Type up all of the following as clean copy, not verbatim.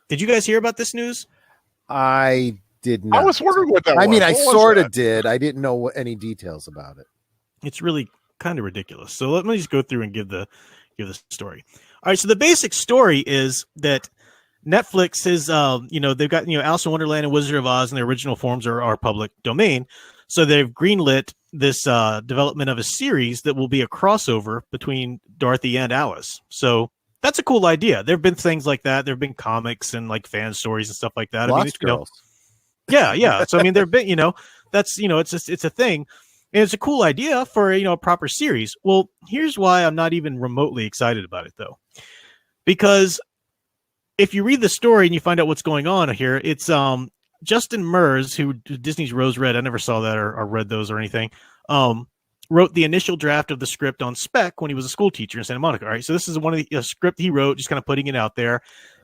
Did you guys hear about this news? I did not. I was wondering what that was. I mean, I What was sort of that? did. I didn't know any details about it. It's really kind of ridiculous. So let me just go through and give the story. All right. So the basic story is that Netflix is, they've got, Alice in Wonderland and Wizard of Oz, and the original forms are public domain. So they've greenlit this development of a series that will be a crossover between Dorothy and Alice. So that's a cool idea. There have been things like that. There have been comics and like fan stories and stuff like that. Lost Girls. Yeah. So I mean, there have been, that's it's a thing. And it's a cool idea for a proper series. Well, here's why I'm not even remotely excited about it, though. Because if you read the story and you find out what's going on here, it's Justin Mers, who Disney's Rose Red, I never saw that or read those or anything, wrote the initial draft of the script on spec when he was a school teacher in Santa Monica. All right, so this is one of the script he wrote, just kind of putting it out there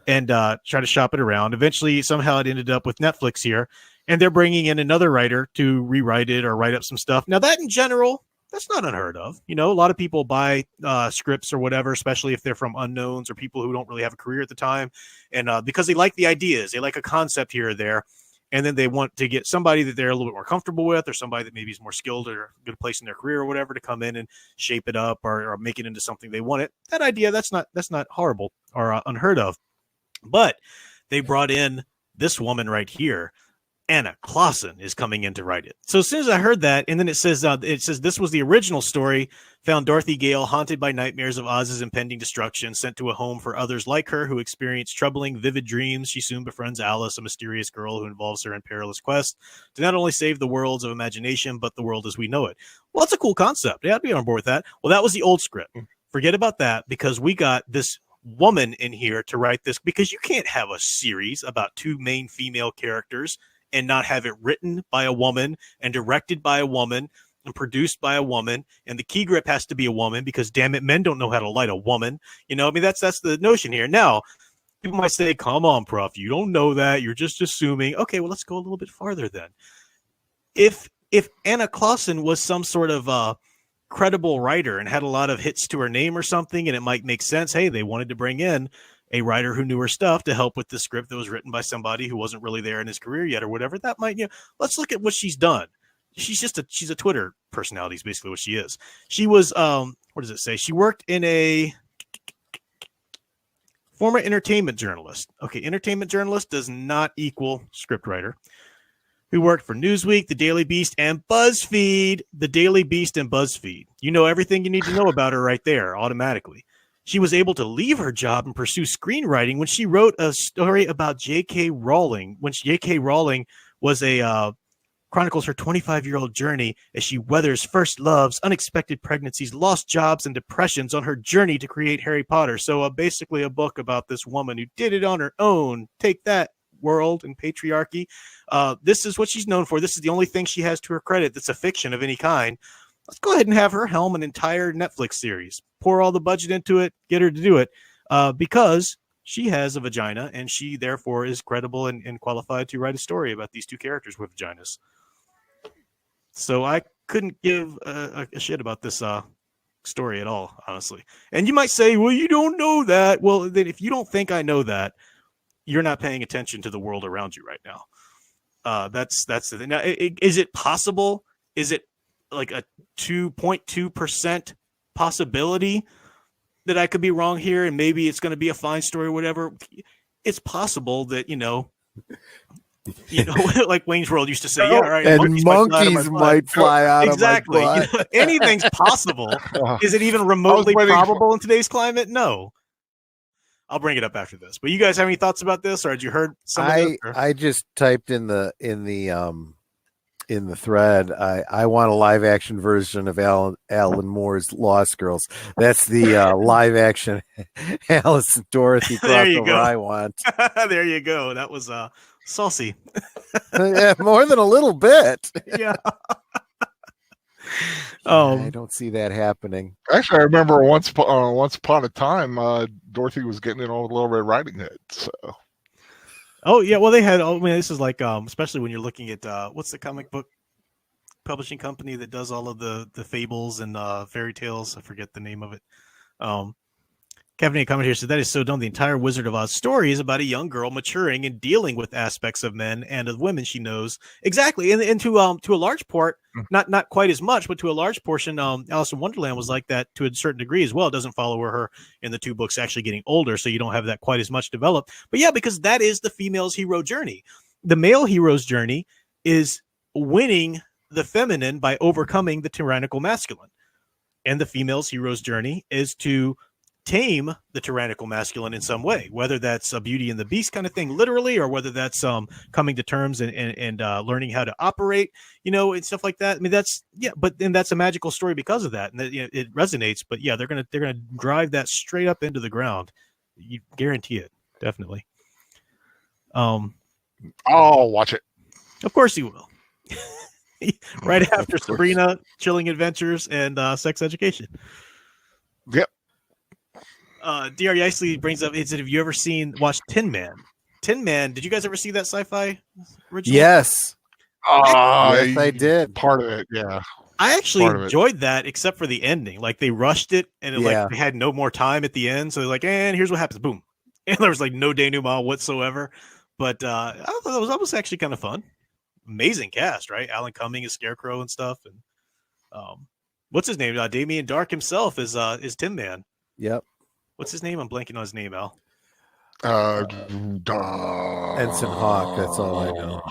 and try to shop it around. Eventually, somehow it ended up with Netflix here. And they're bringing in another writer to rewrite it or write up some stuff. Now, that in general, that's not unheard of. A lot of people buy scripts or whatever, especially if they're from unknowns or people who don't really have a career at the time. And because they like the ideas, they like a concept here or there. And then they want to get somebody that they're a little bit more comfortable with, or somebody that maybe is more skilled or a good place in their career or whatever to come in and shape it up or make it into something they want it. That idea, that's not horrible or unheard of. But they brought in this woman right here. Anna Clausen is coming in to write it. So as soon as I heard that, and then it says this was the original story, found Dorothy Gale haunted by nightmares of Oz's impending destruction, sent to a home for others like her who experience troubling, vivid dreams. She soon befriends Alice, a mysterious girl who involves her in perilous quest to not only save the worlds of imagination, but the world as we know it. Well, that's a cool concept. Yeah, I'd be on board with that. Well, that was the old script. Forget about that, because we got this woman in here to write this, because you can't have a series about two main female characters and not have it written by a woman and directed by a woman and produced by a woman. And the key grip has to be a woman, because damn it, men don't know how to light a woman. That's the notion here. Now, people might say, come on, Prof, you don't know that. You're just assuming. Okay, well, let's go a little bit farther then. If Anna Clausen was some sort of credible writer and had a lot of hits to her name or something, and it might make sense, hey, they wanted to bring in a writer who knew her stuff to help with the script that was written by somebody who wasn't really there in his career yet or whatever, that might, let's look at what she's done. She's a Twitter personality is basically what she is. She was, what does it say? She worked in a former entertainment journalist. Okay. Entertainment journalist does not equal scriptwriter. Who worked for Newsweek, The Daily Beast, and BuzzFeed. The Daily Beast and BuzzFeed. You know everything you need to know about her right there automatically. She was able to leave her job and pursue screenwriting when she wrote a story about J.K. Rowling, when J.K. Rowling was chronicles her 25-year-old journey as she weathers first loves, unexpected pregnancies, lost jobs, and depressions on her journey to create Harry Potter. So basically a book about this woman who did it on her own. Take that, world and patriarchy. This is what she's known for. This is the only thing she has to her credit that's a fiction of any kind. Let's go ahead and have her helm an entire Netflix series. Pour all the budget into it, get her to do it, because she has a vagina and she therefore is credible and qualified to write a story about these two characters with vaginas. So I couldn't give a shit about this story at all, honestly. And you might say, well, you don't know that. Well, then if you don't think I know that, you're not paying attention to the world around you right now. That's the thing. Now, is it possible? Is it like a 2.2% possibility that I could be wrong here and maybe it's going to be a fine story or whatever? It's possible that, like Wayne's World used to say, yeah, all right. And monkeys might fly out exactly. of my butt. Anything's possible. Is it even remotely probable in today's climate? No. I'll bring it up after this. But you guys have any thoughts about this, or had you heard something? I just typed in the thread. I want a live action version of Alan Moore's Lost Girls. That's the live action Alice and Dorothy crossover I want. There you go. That was saucy. Yeah, more than a little bit. Yeah. I don't see that happening. Actually, I remember once upon a time, Dorothy was getting in on Little Red Riding Hood. So. Oh yeah, well they had. I mean, this is like, especially when you're looking at what's the comic book publishing company that does all of the fables and fairy tales. I forget the name of it. Kevin, a comment here says that is so dumb. The entire Wizard of Oz story is about a young girl maturing and dealing with aspects of men and of women she knows. Exactly, and to a large part, not quite as much, but to a large portion, Alice in Wonderland was like that to a certain degree as well. It doesn't follow her in the two books actually getting older, so you don't have that quite as much developed. But yeah, because that is the female's hero journey. The male hero's journey is winning the feminine by overcoming the tyrannical masculine, and the female's hero's journey is to tame the tyrannical masculine in some way, whether that's a Beauty and the Beast kind of thing, literally, or whether that's coming to terms and learning how to operate, and stuff like that. I mean, but then that's a magical story because of that, and it resonates. But yeah, they're gonna drive that straight up into the ground. You guarantee it, definitely. I'll watch it. Of course you will. Right after Sabrina, Chilling Adventures, and Sex Education. Yep. D.R. Yeisley brings up, he said, have you ever watched Tin Man? Tin Man, did you guys ever see that sci-fi original? Yes. Yes, I did. Part of it, yeah. I actually enjoyed that, except for the ending. Like, they rushed it, and they had no more time at the end, so they're like, and here's what happens, boom. And there was, like, no denouement whatsoever. But I thought that was actually kind of fun. Amazing cast, right? Alan Cumming is Scarecrow and stuff. And what's his name? Damien Dark himself is Tin Man. Yep. What's his name? I'm blanking on his name, Al. Ensign Hawk. That's all I know.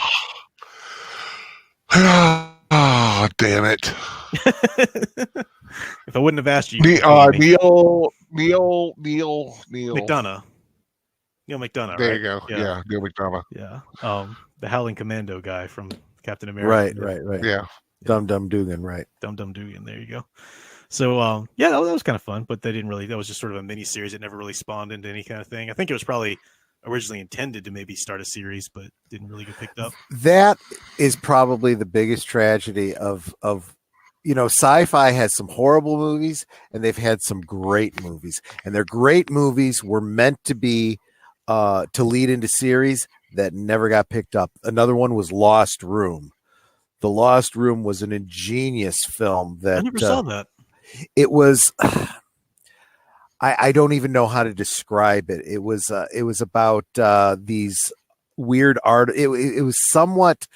Oh, damn it. If I wouldn't have asked you. Neil McDonough. Neil McDonough. There right? you go. Yeah, Neil McDonough. Yeah. The Howling Commando guy from Captain America. Right. Yeah. Dum Dum Dugan, right. Dum Dum Dugan. There you go. So, that was kind of fun, but that was just sort of a mini series. It never really spawned into any kind of thing. I think it was probably originally intended to maybe start a series, but didn't really get picked up. That is probably the biggest tragedy of sci-fi has some horrible movies and they've had some great movies, and their great movies were meant to be to lead into series that never got picked up. Another one was Lost Room. The Lost Room was an ingenious film that I never saw that. It was, I don't even know how to describe it. It was about these weird art. It was somewhat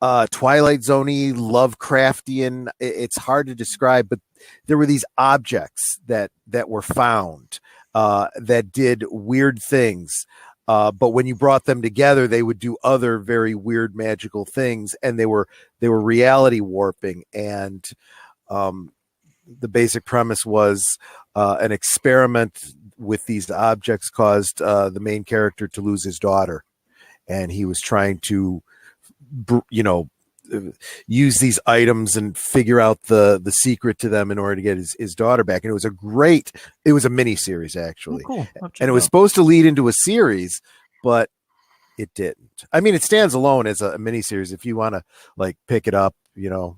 Twilight Zone-y, Lovecraftian. It's hard to describe, but there were these objects that were found that did weird things. But when you brought them together, they would do other very weird magical things, and they were reality warping. And the basic premise was an experiment with these objects caused the main character to lose his daughter, and he was trying to, use these items and figure out the secret to them in order to get his daughter back. And it was a mini series actually. Oh, cool. And it was supposed to lead into a series, but it didn't. I mean, it stands alone as a mini series. If you want to pick it up,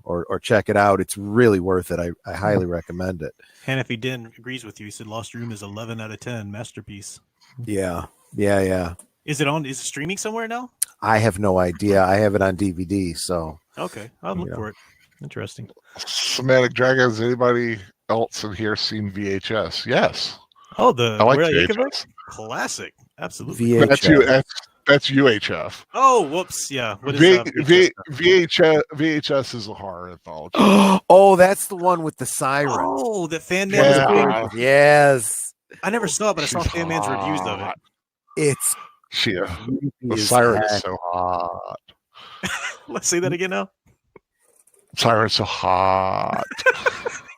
or check it out, it's really worth it. I highly recommend it. And if he didn't agrees with you, he said Lost Room is 11 out of 10 masterpiece. Yeah. Is it streaming somewhere now? I have no idea. I have it on DVD, so okay, I'll look for it. Interesting. Semantic Dragon. Has anybody else in here seen VHS? Yes. Oh, the I like VHS. Classic. Absolutely. VHS. That's UHF. Oh, whoops. Yeah. What is VHS is a horror anthology. Oh, that's the one with the sirens. Oh, the Fan Man was Yeah. big. Yes. I never saw it, but I saw She's Fan Man's reviews of it. It's the siren is so hot. Let's say that again now. Siren's so hot.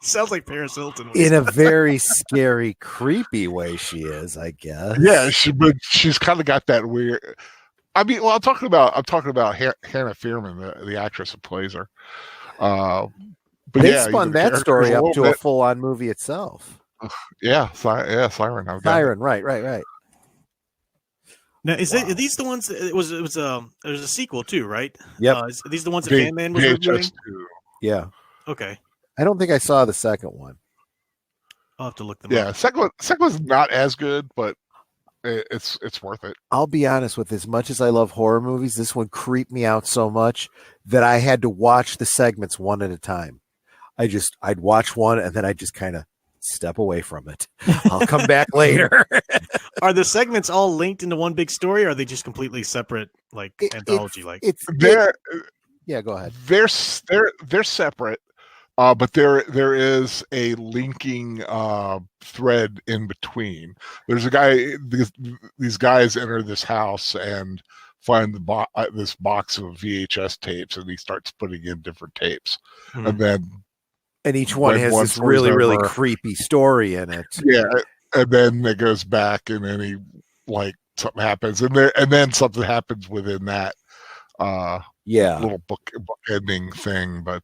Sounds like Paris Hilton. in a very scary, creepy way. She is, I guess. Yeah, but she's kind of got that weird. I mean, well, I'm talking about Hannah Fierman, the actress who plays her. But they spun that story up to a full-on movie itself. Yeah, Siren. Siren, right. Now, are these the ones? It was a sequel too, right? Yep. Are these the ones that Fan Man was reviewing? Yeah. Okay. I don't think I saw the second one. I'll have to look them Yeah, up. second one's not as good, but it's worth it. I'll be honest with, as much as I love horror movies, this one creeped me out so much that I had to watch the segments one at a time. I'd watch one and then I'd just kind of step away from it. I'll come back later. Are the segments all linked into one big story, or are they just completely separate, like anthology? Yeah, go ahead. They're separate, but there is a linking thread in between. There's a guy. These guys enter this house and find this box of VHS tapes, and he starts putting in different tapes, and each one has this really really creepy story in it. Yeah, and then it goes back, and then something happens, and then something happens within that. Little book ending thing, but